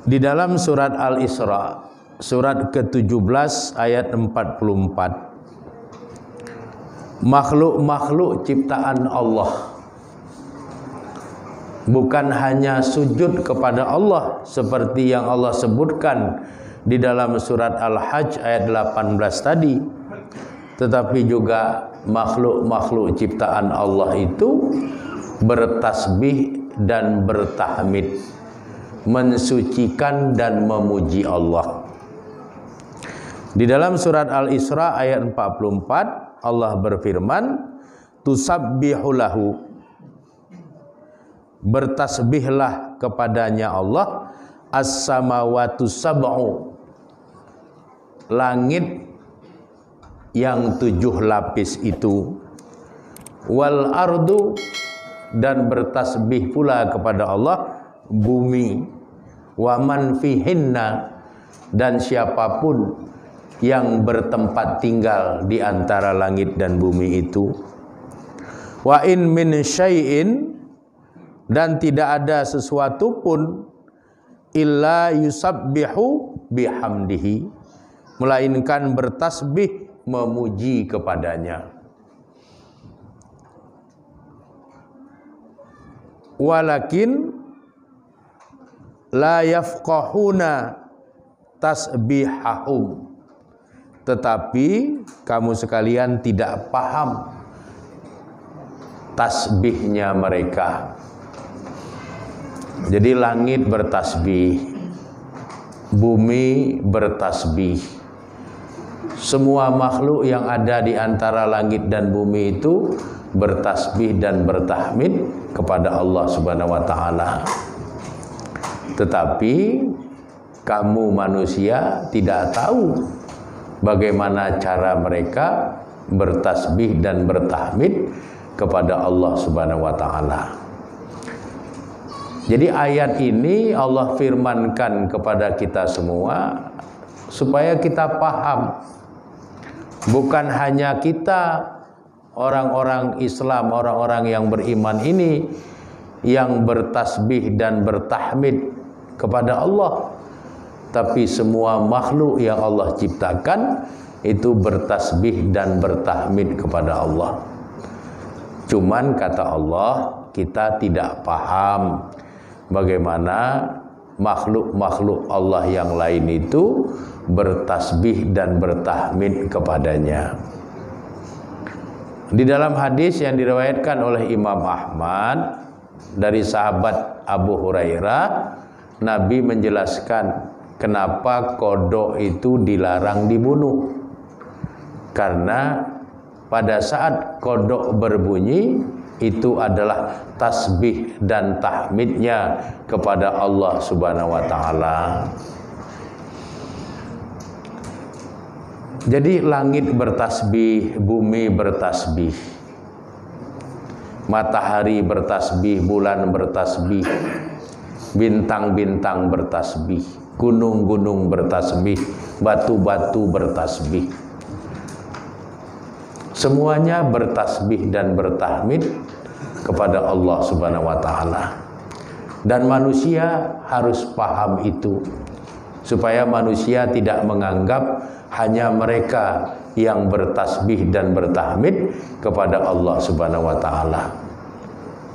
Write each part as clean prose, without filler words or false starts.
Di dalam surat Al-Isra, surat ke-17 ayat 44, makhluk-makhluk ciptaan Allah bukan hanya sujud kepada Allah seperti yang Allah sebutkan di dalam surat Al-Hajj ayat 18 tadi, tetapi juga makhluk-makhluk ciptaan Allah itu bertasbih dan bertahmid, mensucikan dan memuji Allah. Di dalam surat Al-Isra ayat 44 Allah berfirman, tusabbihu lahu, bertasbihlah kepadanya Allah, as-samawatu sab'u, langit yang 7 lapis itu, wal ardu, dan bertasbih pula kepada Allah bumi, wa man fihinna, dan siapapun yang bertempat tinggal di antara langit dan bumi itu, wa in min syai'in, dan tidak ada sesuatu pun, illa yusabbihu bihamdihi, melainkan bertasbih memuji kepadanya. Walakin la yafqahuna tasbihahum, tetapi kamu sekalian tidak paham tasbihnya mereka. Jadi langit bertasbih, bumi bertasbih, semua makhluk yang ada di antara langit dan bumi itu bertasbih dan bertahmid kepada Allah Subhanahu wa taala. Tetapi kamu manusia tidak tahu bagaimana cara mereka bertasbih dan bertahmid kepada Allah Subhanahu wa taala. Jadi ayat ini Allah firmankan kepada kita semua supaya kita paham, bukan hanya kita orang-orang Islam, orang-orang yang beriman ini yang bertasbih dan bertahmid kepada Allah, tapi semua makhluk yang Allah ciptakan itu bertasbih dan bertahmid kepada Allah. Cuman kata Allah, kita tidak paham bagaimana makhluk-makhluk Allah yang lain itu bertasbih dan bertahmid kepadanya. Di dalam hadis yang diriwayatkan oleh Imam Ahmad dari sahabat Abu Hurairah, Nabi menjelaskan kenapa kodok itu dilarang dibunuh. Karena pada saat kodok berbunyi, itu adalah tasbih dan tahmidnya kepada Allah Subhanahu wa taala. Jadi langit bertasbih, bumi bertasbih, matahari bertasbih, bulan bertasbih, bintang-bintang bertasbih, gunung-gunung bertasbih, batu-batu bertasbih. Semuanya bertasbih dan bertahmid kepada Allah Subhanahu wa taala. Dan manusia harus paham itu, supaya manusia tidak menganggap hanya mereka yang bertasbih dan bertahmid kepada Allah Subhanahu wa taala.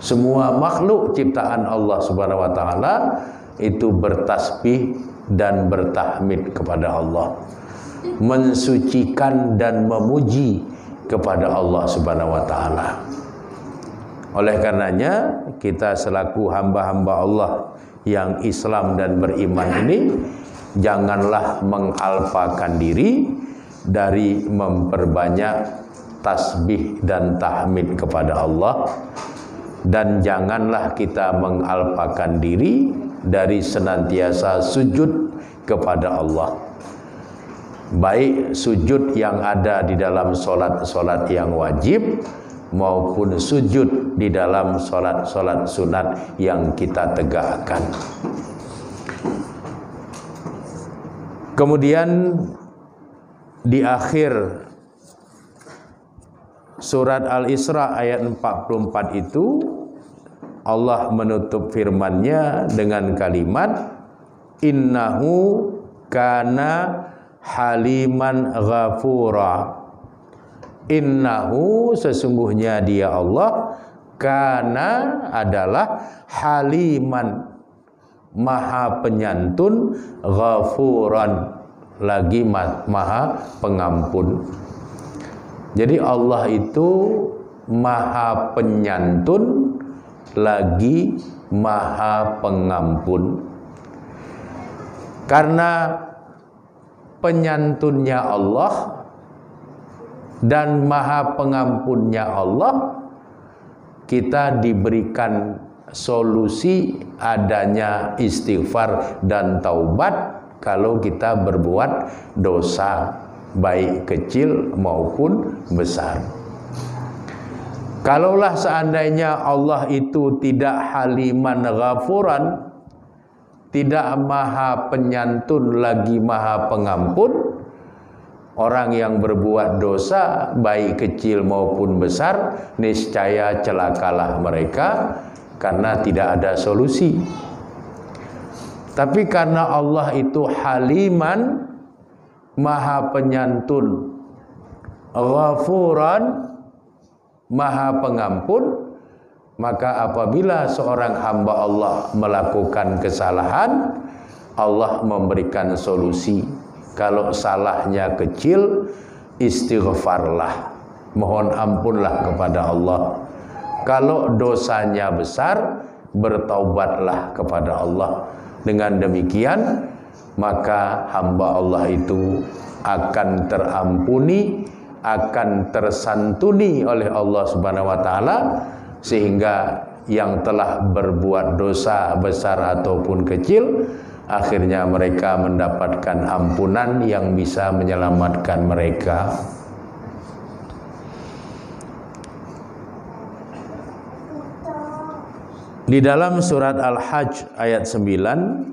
Semua makhluk ciptaan Allah Subhanahu wa taala itu bertasbih dan bertahmid kepada Allah, mensucikan dan memuji kepada Allah Subhanahu wa taala. Oleh karenanya kita selaku hamba-hamba Allah yang Islam dan beriman ini janganlah mengalpakan diri dari memperbanyak tasbih dan tahmid kepada Allah, dan janganlah kita mengalpakan diri dari senantiasa sujud kepada Allah, baik sujud yang ada di dalam solat-solat yang wajib maupun sujud di dalam solat-solat sunat yang kita tegakkan. Kemudian di akhir surat Al-Isra ayat 44 itu Allah menutup firman-Nya dengan kalimat innahu kana haliman ghafura. Innahu sesungguhnya dia Allah, kana adalah haliman maha penyantun, ghafuran lagi maha pengampun. Jadi Allah itu maha penyantun lagi maha pengampun. Karena penyantunnya Allah dan maha pengampunnya Allah, kita diberikan solusi adanya istighfar dan taubat kalau kita berbuat dosa, baik kecil maupun besar. Kalaulah seandainya Allah itu tidak haliman ghafuran, tidak maha penyantun lagi maha pengampun, orang yang berbuat dosa baik kecil maupun besar niscaya celakalah mereka karena tidak ada solusi. Tapi karena Allah itu haliman maha penyantun, ghafuran maha pengampun, maka apabila seorang hamba Allah melakukan kesalahan, Allah memberikan solusi. Kalau salahnya kecil, istighfarlah, mohon ampunlah kepada Allah. Kalau dosanya besar, bertaubatlah kepada Allah. Dengan demikian, maka hamba Allah itu akan terampuni, akan tersantuni oleh Allah Subhanahu wa taala, sehingga yang telah berbuat dosa besar ataupun kecil, akhirnya mereka mendapatkan ampunan yang bisa menyelamatkan mereka. Di dalam surat Al-Hajj ayat 9,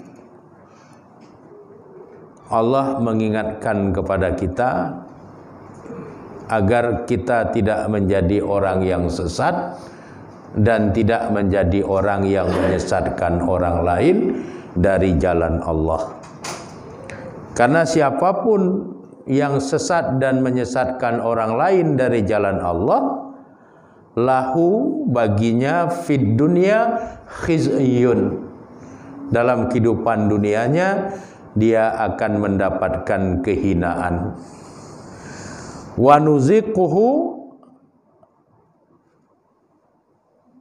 Allah mengingatkan kepada kita agar kita tidak menjadi orang yang sesat dan tidak menjadi orang yang menyesatkan orang lain dari jalan Allah. Karena siapapun yang sesat dan menyesatkan orang lain dari jalan Allah, lahu baginya fid dunya khizyun, dalam kehidupan dunianya dia akan mendapatkan kehinaan. Wa nuziquhu,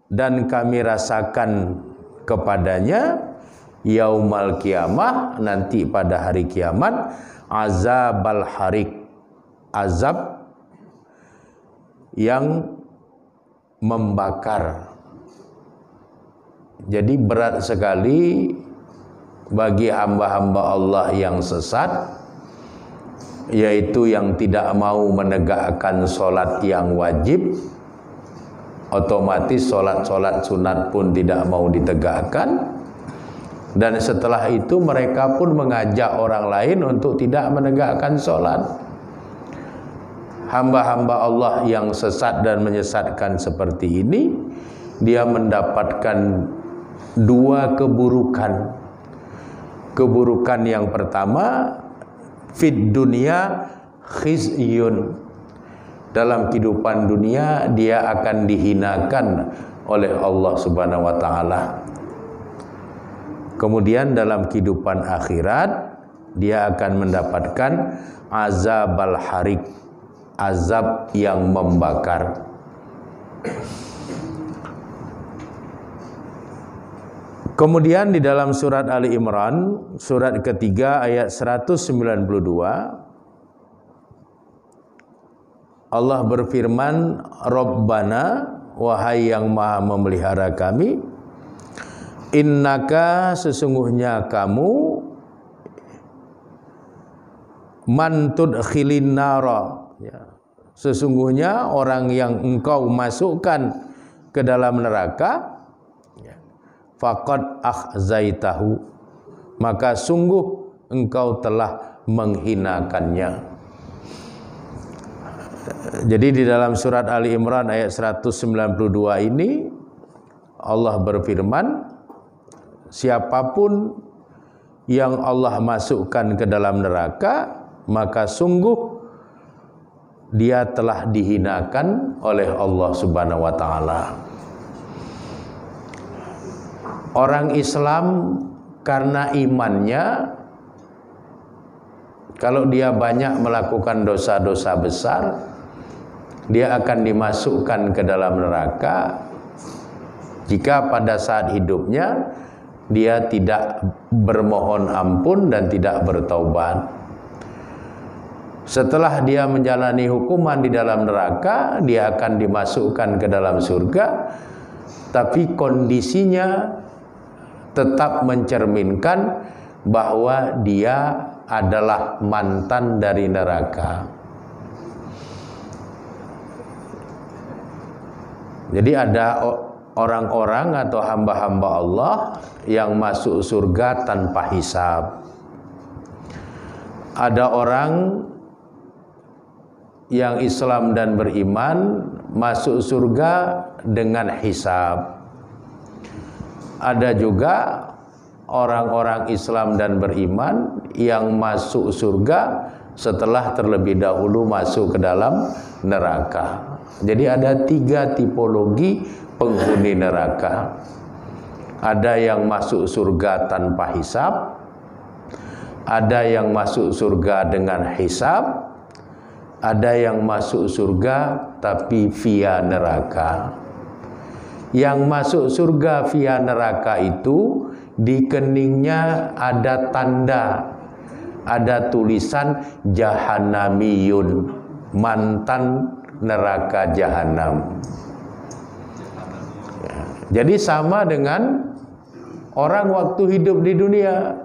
dan kami rasakan kepadanya yaumal kiamah, nanti pada hari kiamat, azabal harik, azab yang membakar. Jadi berat sekali bagi hamba-hamba Allah yang sesat, yaitu yang tidak mau menegakkan sholat yang wajib, otomatis sholat-sholat sunat pun tidak mau ditegakkan. Dan setelah itu mereka pun mengajak orang lain untuk tidak menegakkan sholat. Hamba-hamba Allah yang sesat dan menyesatkan seperti ini, dia mendapatkan dua keburukan. Keburukan yang pertama, fid dunya khizyun, dalam kehidupan dunia dia akan dihinakan oleh Allah Subhanahu wa taala. Kemudian dalam kehidupan akhirat dia akan mendapatkan azabal harik, azab yang membakar. Kemudian di dalam surat Ali Imran, surat ketiga ayat 192, Allah berfirman, Rabbana, wahai yang maha memelihara kami, innaka, sesungguhnya kamu, man tudkhilin nara, ya, sesungguhnya orang yang engkau masukkan ke dalam neraka, faqad akhzaitahu, maka sungguh engkau telah menghinakannya. Jadi di dalam surat Ali Imran ayat 192 ini Allah berfirman, siapapun yang Allah masukkan ke dalam neraka, maka sungguh dia telah dihinakan oleh Allah Subhanahu wa taala. Orang Islam karena imannya, kalau dia banyak melakukan dosa-dosa besar, dia akan dimasukkan ke dalam neraka jika pada saat hidupnya dia tidak bermohon ampun dan tidak bertaubat. Setelah dia menjalani hukuman di dalam neraka, dia akan dimasukkan ke dalam surga, tapi kondisinya tetap mencerminkan bahwa dia adalah mantan dari neraka. Jadi ada orang-orang atau hamba-hamba Allah yang masuk surga tanpa hisab. Ada orang yang Islam dan beriman masuk surga dengan hisab. Ada juga orang-orang Islam dan beriman yang masuk surga setelah terlebih dahulu masuk ke dalam neraka. Jadi ada 3 tipologi penghuni neraka. Ada yang masuk surga tanpa hisab, ada yang masuk surga dengan hisab, ada yang masuk surga tapi via neraka. Yang masuk surga via neraka itu di keningnya ada tanda, ada tulisan Jahannamiyun, mantan neraka jahanam. Jadi sama dengan orang waktu hidup di dunia,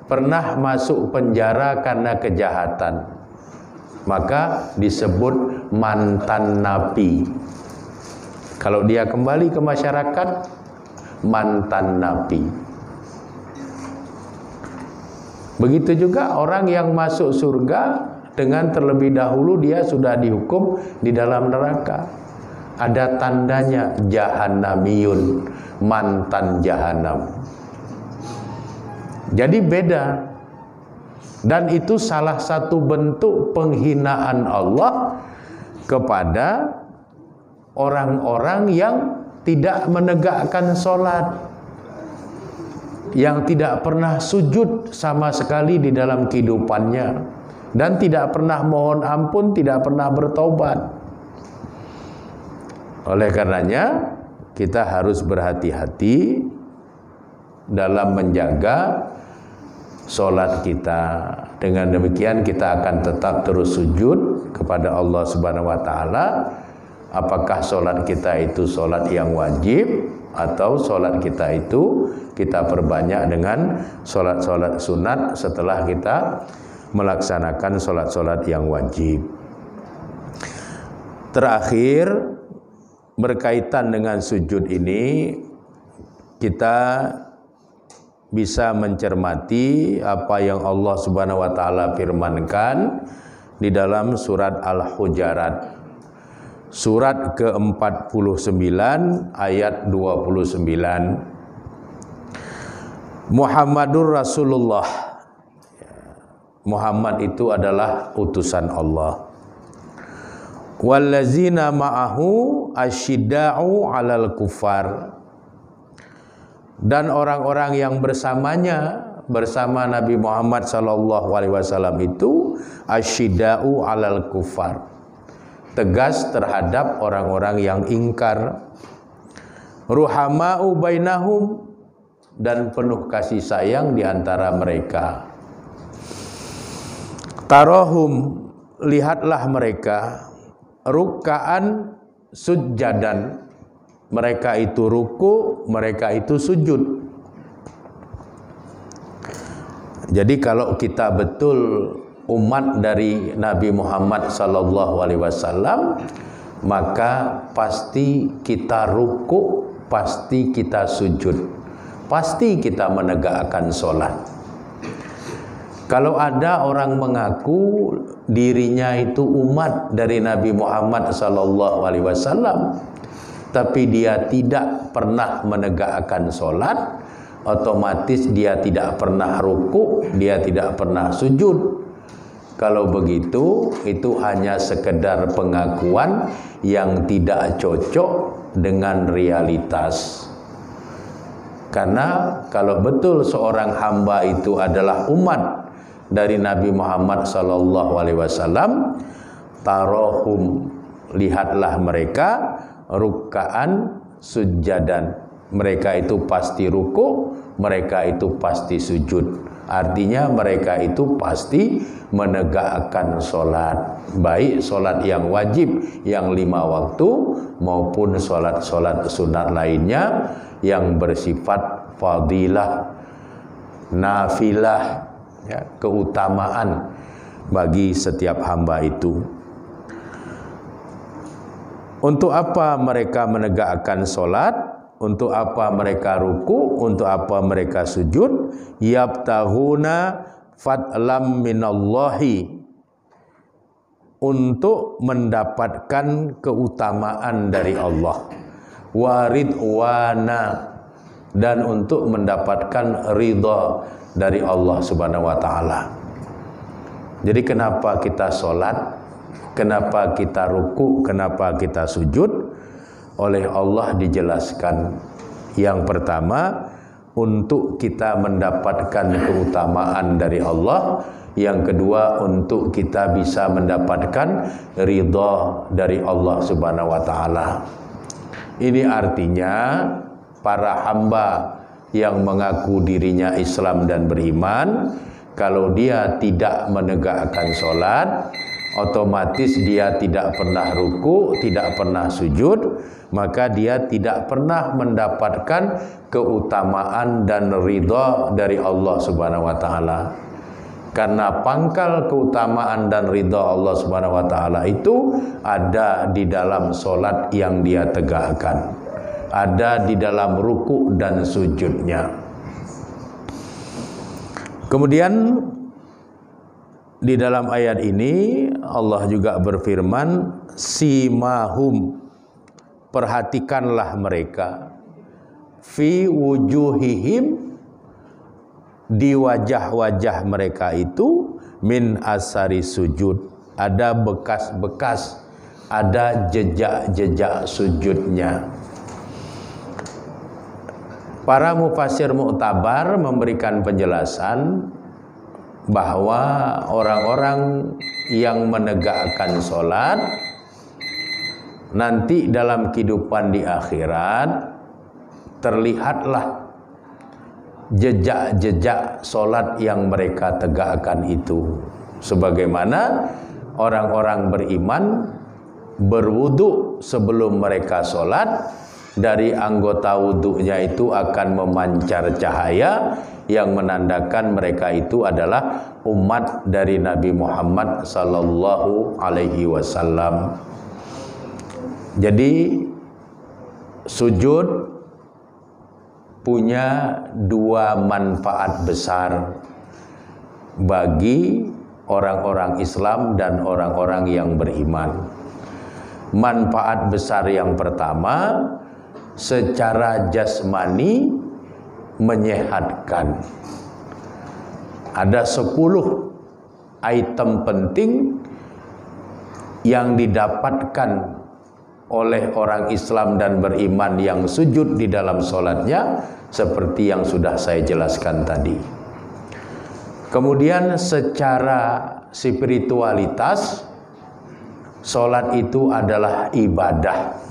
pernah masuk penjara karena kejahatan, maka disebut mantan napi. Kalau dia kembali ke masyarakat, mantan napi. Begitu juga orang yang masuk surga dengan terlebih dahulu dia sudah dihukum di dalam neraka. Ada tandanya Jahannamiyun, mantan jahanam. Jadi beda. Dan itu salah satu bentuk penghinaan Allah kepada orang-orang yang tidak menegakkan sholat, yang tidak pernah sujud sama sekali di dalam kehidupannya, dan tidak pernah mohon ampun, tidak pernah bertaubat. Oleh karenanya kita harus berhati-hati dalam menjaga sholat kita. Dengan demikian kita akan tetap terus sujud kepada Allah Subhanahu wa taala. Apakah sholat kita itu sholat yang wajib, atau sholat kita itu kita perbanyak dengan sholat-sholat sunat setelah kita melaksanakan sholat-sholat yang wajib. Terakhir, berkaitan dengan sujud ini, kita bisa mencermati apa yang Allah Subhanahu wa taala firmankan di dalam surat Al-Hujarat, surat ke-49 ayat 29. Muhammadur Rasulullah. Muhammad itu adalah utusan Allah. Wallazina ma'ahu asyidda'u 'alal kufar. Dan orang-orang yang bersamanya, bersama Nabi Muhammad sallallahu alaihi wasallam itu asyidda'u 'alal kufar. Tegas terhadap orang-orang yang ingkar. Ruhama'u bainahum, dan penuh kasih sayang di antara mereka. Tarahum, lihatlah mereka, rukkaan sujjadan, mereka itu ruku, mereka itu sujud. Jadi kalau kita betul umat dari Nabi Muhammad sallallahu alaihi wasallam, maka pasti kita ruku, pasti kita sujud, pasti kita menegakkan sholat. Kalau ada orang mengaku dirinya itu umat dari Nabi Muhammad sallallahu alaihi wasallam, tapi dia tidak pernah menegakkan sholat, otomatis dia tidak pernah ruku, dia tidak pernah sujud. Kalau begitu, itu hanya sekedar pengakuan yang tidak cocok dengan realitas. Karena kalau betul seorang hamba itu adalah umat dari Nabi Muhammad SAW, tarohum, lihatlah mereka rukkaan sujadan. Mereka itu pasti ruku, mereka itu pasti sujud. Artinya mereka itu pasti menegakkan sholat, baik sholat yang wajib yang 5 waktu maupun sholat-sholat sunat lainnya yang bersifat fadilah, nafilah, ya, keutamaan bagi setiap hamba itu. Untuk apa mereka menegakkan sholat? Untuk apa mereka ruku? Untuk apa mereka sujud? Yabtahuna fadlam minallahi, untuk mendapatkan keutamaan dari Allah, waridwana, dan untuk mendapatkan ridha dari Allah Subhanahu wa taala. Jadi kenapa kita sholat? Kenapa kita ruku? Kenapa kita sujud? Oleh Allah dijelaskan, yang pertama untuk kita mendapatkan keutamaan dari Allah, yang kedua untuk kita bisa mendapatkan ridha dari Allah Subhanahu wa taala. Ini artinya para hamba yang mengaku dirinya Islam dan beriman, kalau dia tidak menegakkan sholat, otomatis dia tidak pernah ruku, tidak pernah sujud, maka dia tidak pernah mendapatkan keutamaan dan ridha dari Allah Subhanahu wa taala. Karena pangkal keutamaan dan ridha Allah Subhanahu wa taala itu ada di dalam solat yang dia tegakkan, ada di dalam ruku dan sujudnya. Kemudian di dalam ayat ini Allah juga berfirman, simahum, perhatikanlah mereka, fi wujuhihim, di wajah-wajah mereka itu, min asari sujud, ada bekas-bekas, ada jejak-jejak sujudnya. Para mufassir mu'tabar memberikan penjelasan bahwa orang-orang yang menegakkan sholat nanti dalam kehidupan di akhirat terlihatlah jejak-jejak sholat yang mereka tegakkan itu. Sebagaimana orang-orang beriman berwudu sebelum mereka sholat, dari anggota wudunya itu akan memancar cahaya yang menandakan mereka itu adalah umat dari Nabi Muhammad sallallahu alaihi wasallam. Jadi sujud punya 2 manfaat besar bagi orang-orang Islam dan orang-orang yang beriman. Manfaat besar yang pertama, secara jasmani menyehatkan. Ada 10 item penting yang didapatkan oleh orang Islam dan beriman yang sujud di dalam sholatnya, seperti yang sudah saya jelaskan tadi. Kemudian secara spiritualitas, sholat itu adalah ibadah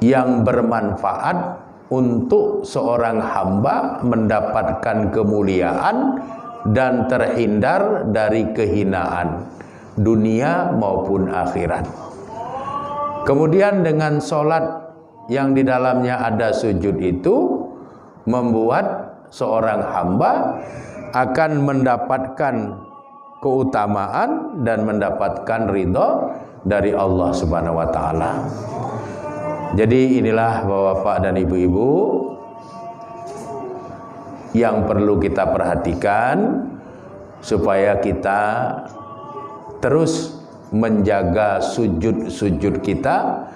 yang bermanfaat untuk seorang hamba mendapatkan kemuliaan dan terhindar dari kehinaan dunia maupun akhirat. Kemudian dengan sholat yang di dalamnya ada sujud itu membuat seorang hamba akan mendapatkan keutamaan dan mendapatkan ridha dari Allah Subhanahu wa taala. Jadi inilah Bapak dan Ibu-ibu yang perlu kita perhatikan supaya kita terus menjaga sujud-sujud kita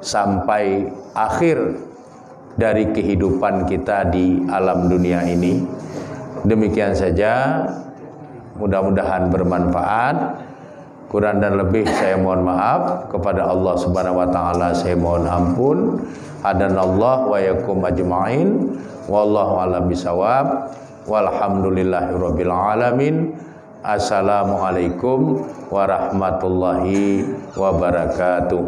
sampai akhir dari kehidupan kita di alam dunia ini. Demikian saja, mudah-mudahan bermanfaat. Kurang dan lebih saya mohon maaf. Kepada Allah Subhanahu wa taala saya mohon ampun. Hadanallah wa yakum ajma'in. Wallahu a'lam bisawab. Walhamdulillahirabbil alamin. Assalamualaikum warahmatullahi wabarakatuh.